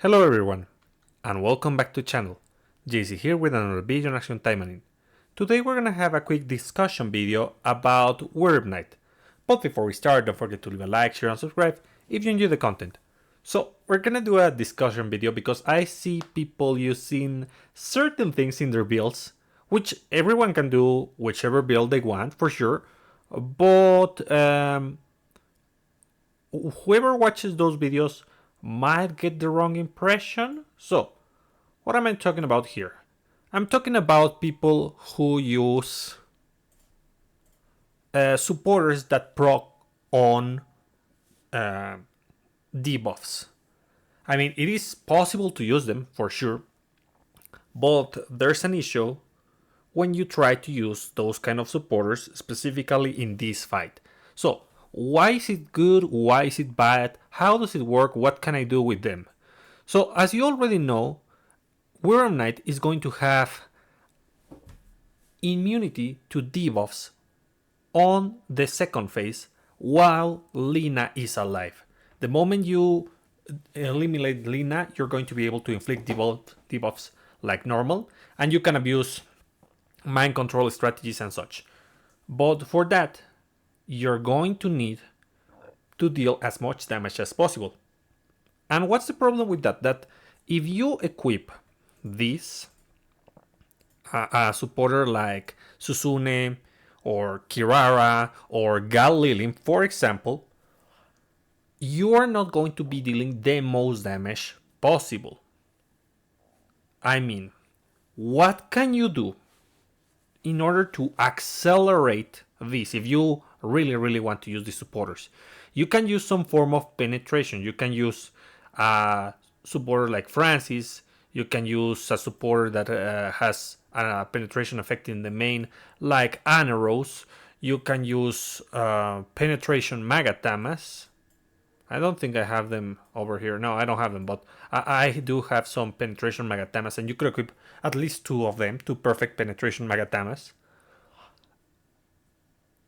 Hello everyone, and welcome back to the channel. JC here with another video on Action Taimanin. Today we're gonna have a quick discussion video about Wyrm Knight. But before we start, don't forget to leave a like, share and subscribe if you enjoy the content. So we're gonna do a discussion video because I see people using certain things in their builds, which everyone can do whichever build they want for sure, but whoever watches those videos might get the wrong impression. So, what am I talking about here? I'm talking about people who use supporters that proc on debuffs. I mean, it is possible to use them for sure, but there's an issue when you try to use those kind of supporters, specifically in this fight. So, why is it good? Why is it bad? How does it work? What can I do with them? So, as you already know, Wyrm Knight is going to have immunity to debuffs on the second phase while Lina is alive. The moment you eliminate Lina, you're going to be able to inflict debuffs like normal, and you can abuse mind control strategies and such. But for that, you're going to need to deal as much damage as possible. And what's the problem with that? That if you equip this, a supporter like Suzune or Kirara or Gal Lilim, for example, you are not going to be dealing the most damage possible. I mean, what can you do in order to accelerate this? If you really want to use these supporters, you can use some form of penetration. You can use a supporter like Francis. You can use a supporter that has a penetration effect in the main like Astaroth. You can use penetration Magatamas. I don't think I have them over here. No, I don't have them, but I do have some penetration Magatamas, and you could equip at least two of them, two perfect penetration Magatamas.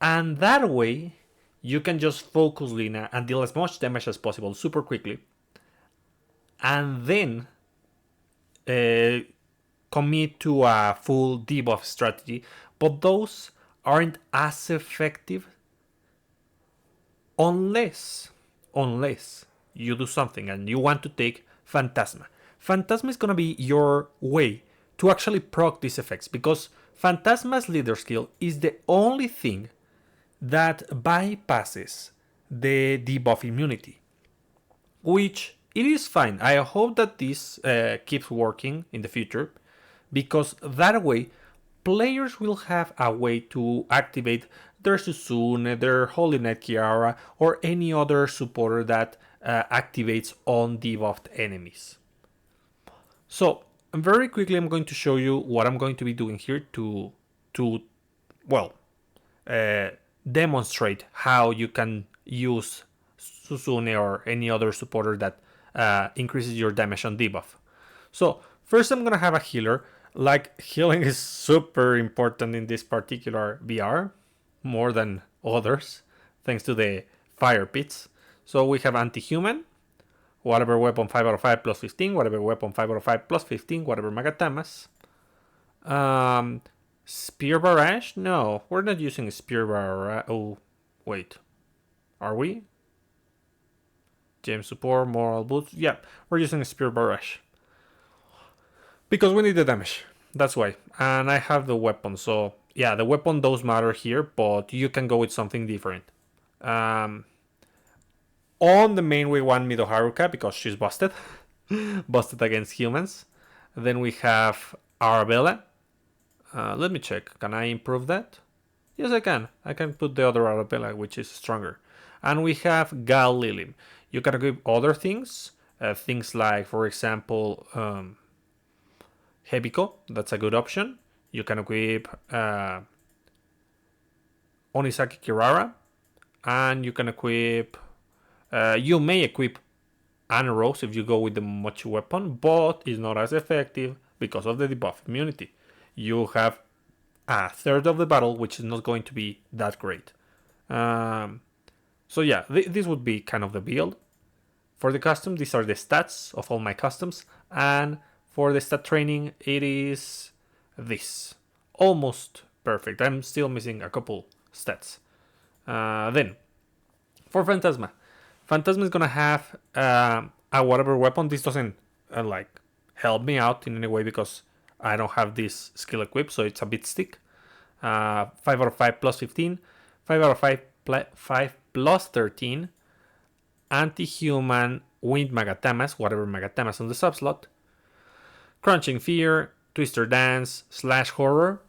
And that way, you can just focus Lina and deal as much damage as possible super quickly. And then commit to a full debuff strategy. But those aren't as effective unless you do something and you want to take Phantasma. Phantasma is going to be your way to actually proc these effects, because Phantasma's leader skill is the only thing that bypasses the debuff immunity, which it is fine. I hope that this keeps working in the future, because that way players will have a way to activate their Suzune, their Holy Knight Kiara, or any other supporter that activates on debuffed enemies. So very quickly I'm going to show you what I'm going to be doing here to demonstrate how you can use Suzune or any other supporter that increases your damage on debuff. So first I'm gonna have a healer. Like, healing is super important in this particular VR, more than others, thanks to the fire pits. So we have anti-human, whatever weapon 5 out of 5 plus 15, whatever weapon 5 out of 5 plus 15, whatever Magatamas. Spear barrage? No, we're not using spear barrage. Oh, wait. Are we? Gem support, moral boots. Yeah, we're using a spear barrage, because we need the damage. That's why. And I have the weapon. So yeah, the weapon does matter here, but you can go with something different. On the main we want Mido Haruka because she's busted. Busted against humans. Then we have Arabella. Let me check. Can I improve that? Yes, I can. I can put the other Arabella, which is stronger. And we have Gal Lilim. You can equip other things. Things like, for example, Hebiko. That's a good option. You can equip Onisaki Kirara. And you can equip... you may equip Astaroth if you go with the Mochi weapon, but it's not as effective because of the debuff immunity. You have a third of the battle, which is not going to be that great. So yeah, this would be kind of the build. For the custom, these are the stats of all my customs, and for the stat training, it is this. Almost perfect. I'm still missing a couple stats. Then, for Phantasma. Phantasma is gonna have a whatever weapon. This doesn't like help me out in any way because I don't have this skill equipped, so it's a bit stick. 5 out of 5 plus 15, 5 out of 5 plus 13, anti-human, wind magatamas, whatever magatamas on the subslot, crunching fear, twister dance, slash horror.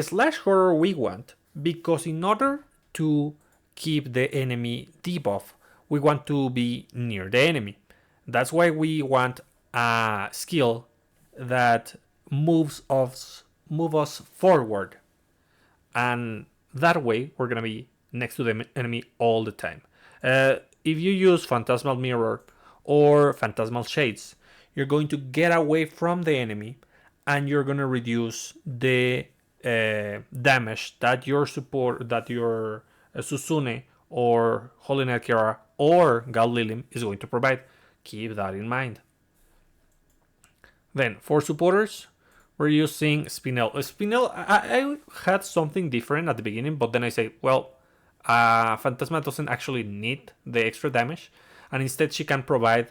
Slash horror we want because in order to keep the enemy debuff, we want to be near the enemy. That's why we want a skill that moves us forward, and that way we're gonna be next to the enemy all the time. If you use Phantasmal Mirror or Phantasmal Shades, you're going to get away from the enemy, and you're gonna reduce the damage that your Suzune or Holy Knight Kirara or Gal Lilim is going to provide. Keep that in mind. Then for supporters, we're using Spinel. Spinel, I had something different at the beginning, but then I say, well, Phantasma doesn't actually need the extra damage, and instead she can provide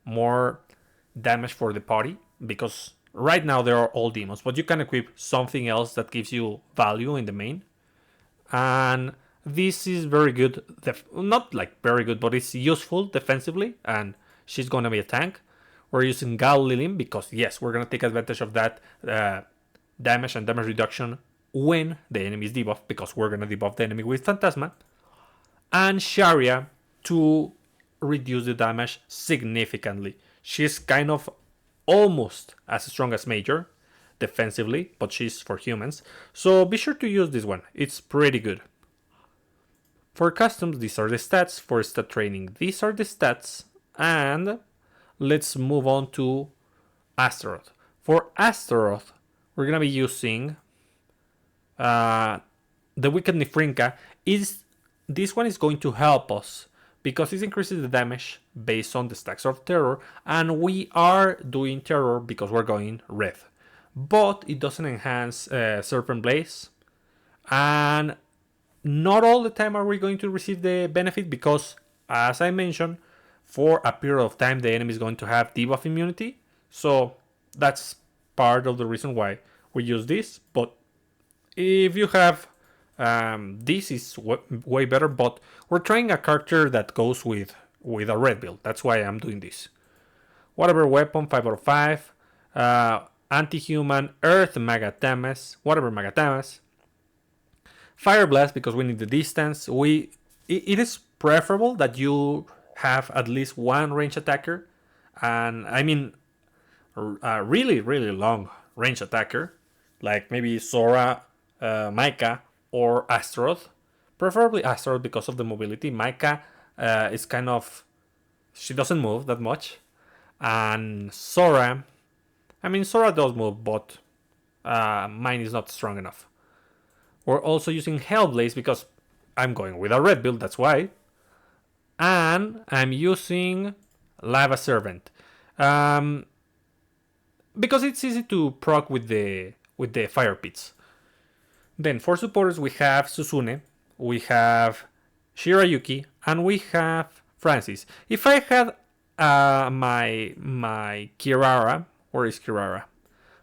more damage for the party, because right now they are all demons, but you can equip something else that gives you value in the main. And this is very good, not like very good, but it's useful defensively, and she's gonna be a tank. We're using Gal Lilim because, yes, we're gonna take advantage of that damage and damage reduction when the enemy is debuffed, because we're gonna debuff the enemy with Phantasma. And Sharia to reduce the damage significantly. She's kind of almost as strong as Major defensively, but she's for humans. So be sure to use this one. It's pretty good. For customs, these are the stats. For stat training, these are the stats. And let's move on to Astaroth. For Astaroth, we're going to be using the Wicked Nifrinka. This one is going to help us because it increases the damage based on the stacks of terror, and we are doing terror because we're going red. But it doesn't enhance Serpent Blaze, and not all the time are we going to receive the benefit because, as I mentioned, for a period of time the enemy is going to have debuff immunity, so that's part of the reason why we use this. But if you have this is way better, but we're trying a character that goes with a red build. That's why I'm doing this. Whatever weapon, 5 out of 5. Anti-human, Earth Magatamas, whatever Magatamas. Fire Blast because we need the distance. It is preferable that you have at least one range attacker, and I mean a really, really long range attacker, like maybe Sora, Micah, or Astaroth. Preferably Astaroth because of the mobility. Micah is kind of, she doesn't move that much, and Sora, I mean Sora does move, but mine is not strong enough. We're also using Hellblaze because I'm going with a red build, that's why. And I'm using Lava Servant. Because it's easy to proc with the fire pits. Then for supporters we have Suzune, we have Shirayuki, and we have Francis. If I had my Kirara, where is Kirara?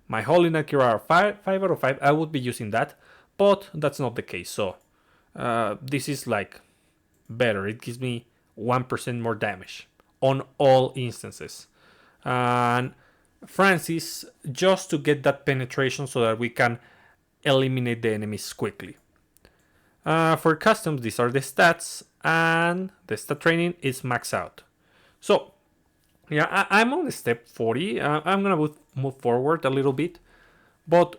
My Holy Knight Kirara, 5 out of 5, I would be using that, but that's not the case. So this is like better. It gives me 1% more damage on all instances. And Francis, just to get that penetration so that we can eliminate the enemies quickly. For customs, these are the stats, and the stat training is max out. So yeah, I'm on step 40. I'm gonna move forward a little bit, but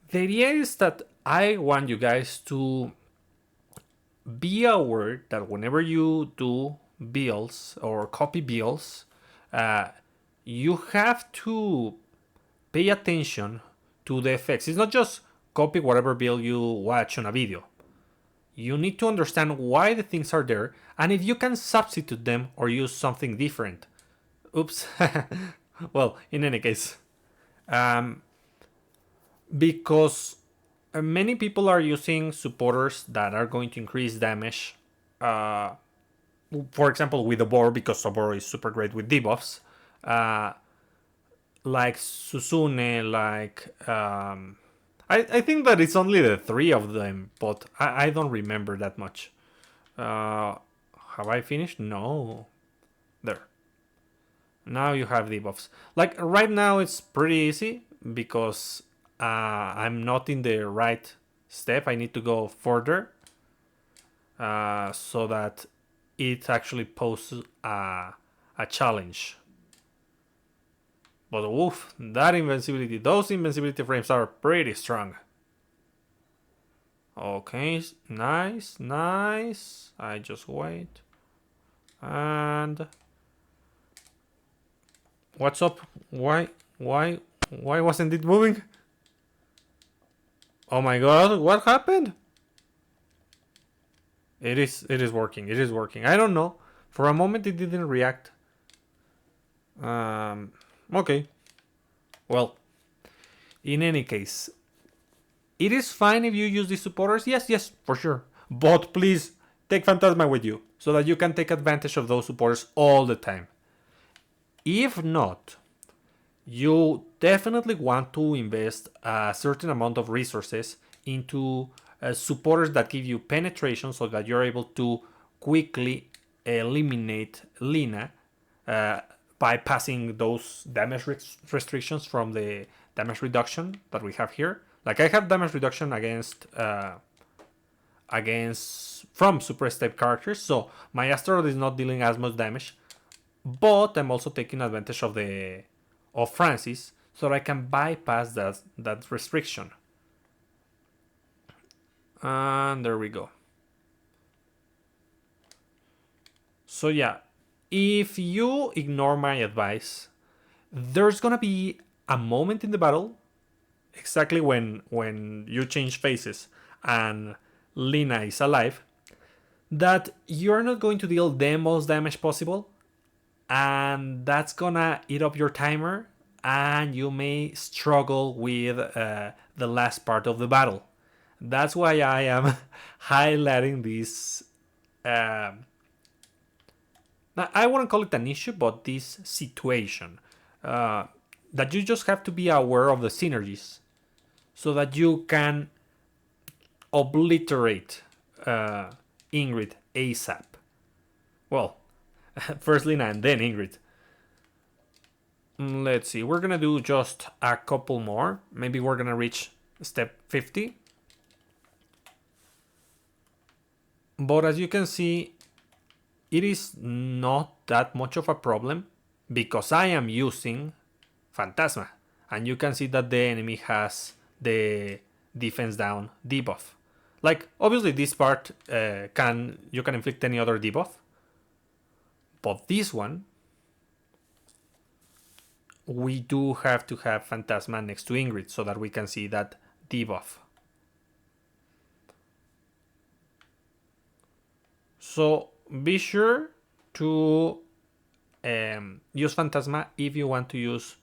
the idea is that I want you guys to be aware that whenever you do builds or copy builds, you have to pay attention to the effects. It's not just copy whatever build you watch on a video. You need to understand why the things are there and if you can substitute them or use something different. Oops. Well, in any case, because many people are using supporters that are going to increase damage. For example, with Oboro, because Oboro is super great with debuffs. Like Suzune, like I think that it's only the three of them, but I don't remember that much. Have I finished? No. There. Now you have debuffs. Like right now it's pretty easy because I'm not in the right step. I need to go further so that it actually poses a challenge. But woof, that invincibility, those invincibility frames are pretty strong. Okay, nice, nice. I just wait. And what's up? Why wasn't it moving? Oh my god, what happened? It is working. It is working. I don't know. For a moment it didn't react. Okay. Well, in any case, it is fine if you use these supporters. Yes, for sure. But please take Phantasma with you so that you can take advantage of those supporters all the time. If not, you definitely want to invest a certain amount of resources into supporters that give you penetration so that you're able to quickly eliminate Lina bypassing those damage restrictions from the damage reduction that we have here. Like I have damage reduction against from suppressed type characters, so my Astaroth is not dealing as much damage, but I'm also taking advantage of Francis so that I can bypass that restriction. And there we go. So yeah, if you ignore my advice, there's gonna be a moment in the battle, exactly when you change faces and Lina is alive, that you're not going to deal the most damage possible, and that's gonna eat up your timer, and you may struggle with the last part of the battle. That's why I am highlighting this. I wouldn't call it an issue, but this situation that you just have to be aware of the synergies so that you can obliterate Ingrid ASAP. Well, first Lina and then Ingrid. Let's see, we're gonna do just a couple more. Maybe we're gonna reach step 50. But as you can see, it is not that much of a problem because I am using Phantasma. And you can see that the enemy has the defense down debuff. Like, obviously this part you can inflict any other debuff. But this one, we do have to have Phantasma next to Ingrid so that we can see that debuff. So be sure to use Phantasma if you want to use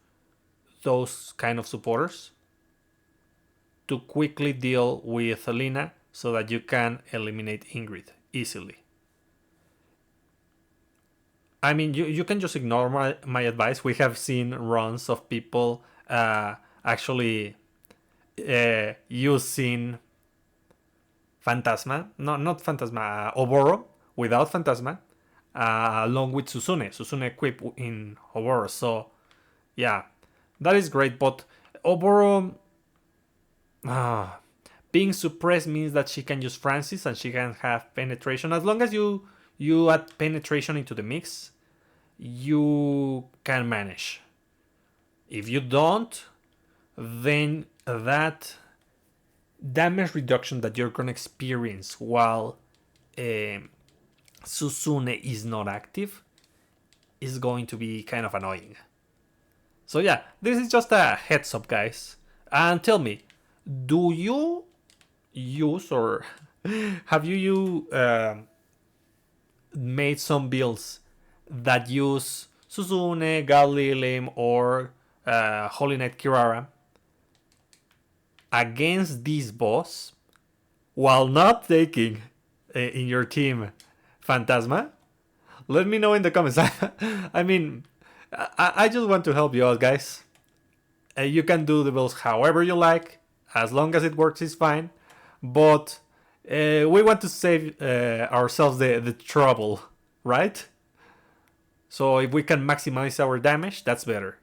those kind of supporters to quickly deal with Lina so that you can eliminate Ingrid easily. I mean, you can just ignore my advice. We have seen runs of people actually using Phantasma, no, not Phantasma, Oboro without Phantasma, along with Suzune. Suzune equipped in Oboro. So, yeah, that is great. But Oboro being suppressed means that she can use Francis and she can have penetration. As long as you add penetration into the mix, you can manage. If you don't, then that damage reduction that you're gonna experience while Suzune is not active is going to be kind of annoying. So yeah, this is just a heads up, guys. And tell me, do you use or Have you made some builds that use Suzune, Galilim, or Holy Knight Kirara against this boss while not taking in your team Phantasma? Let me know in the comments. I mean, I just want to help you out, guys. You can do the builds however you like, as long as it works is fine. But we want to save ourselves the trouble, right? So if we can maximize our damage, that's better.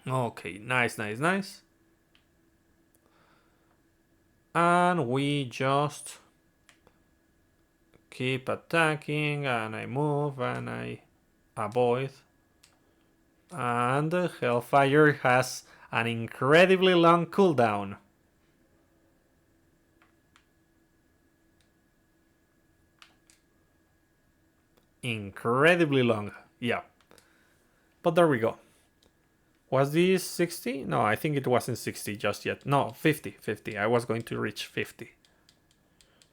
Okay, nice, nice, nice. And we just keep attacking, and I move, and I avoid. And the Hellfire has an incredibly long cooldown. Incredibly long, yeah. But there we go. Was this 60? No, I think it wasn't 60 just yet. No, 50, 50. I was going to reach 50.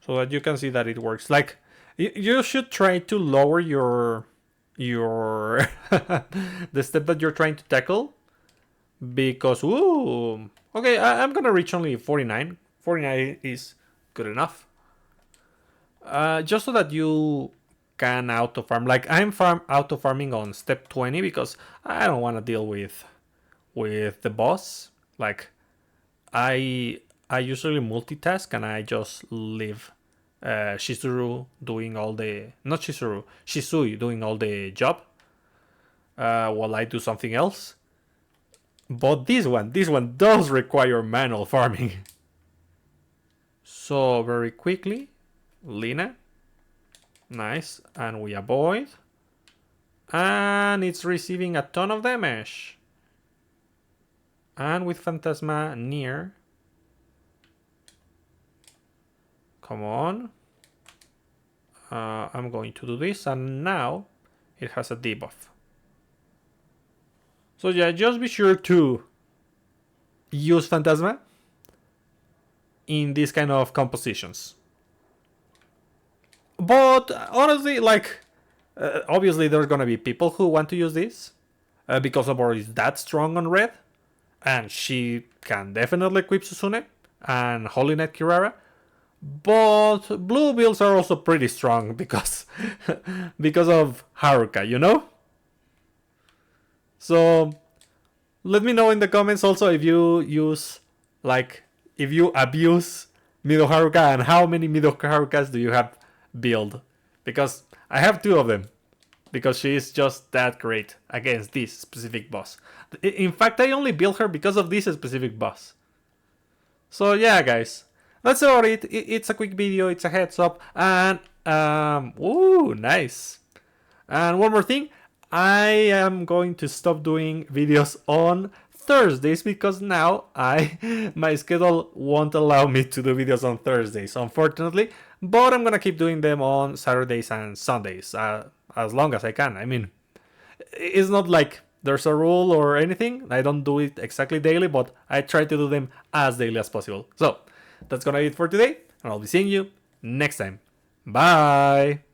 So that you can see that it works. Like, you should try to lower your the step that you're trying to tackle, because ooh, okay, I'm gonna reach only 49. 49 is good enough. Just so that you can auto farm. Like, I'm auto farming on step 20 because I don't want to deal with the boss. Like, I usually multitask and I just leave Shizuru doing all the, not Shizuru, Shisui doing all the job while I do something else. But this one does require manual farming. So very quickly, Lina, nice, and we avoid, and it's receiving a ton of damage. And with Phantasma near, come on, I'm going to do this, and now it has a debuff. So yeah, just be sure to use Phantasma in these kind of compositions. But honestly, like, obviously there's gonna be people who want to use this because Obor is that strong on red, and she can definitely equip Suzune and Holy Knight Kirara. But blue builds are also pretty strong because because of Haruka, you know? So let me know in the comments also if you use, like, if you abuse Mido Haruka, and how many Mido Harukas do you have build, because I have 2 of them, because she is just that great against this specific boss. In fact, I only built her because of this specific boss. So yeah, guys, that's about it. It's a quick video, it's a heads up, and ooh, nice. And one more thing, I am going to stop doing videos on Thursdays because now my schedule won't allow me to do videos on Thursdays, unfortunately. But I'm gonna keep doing them on Saturdays and Sundays as long as I can. I mean, it's not like there's a rule or anything. I don't do it exactly daily, but I try to do them as daily as possible. So that's gonna be it for today, and I'll be seeing you next time. Bye!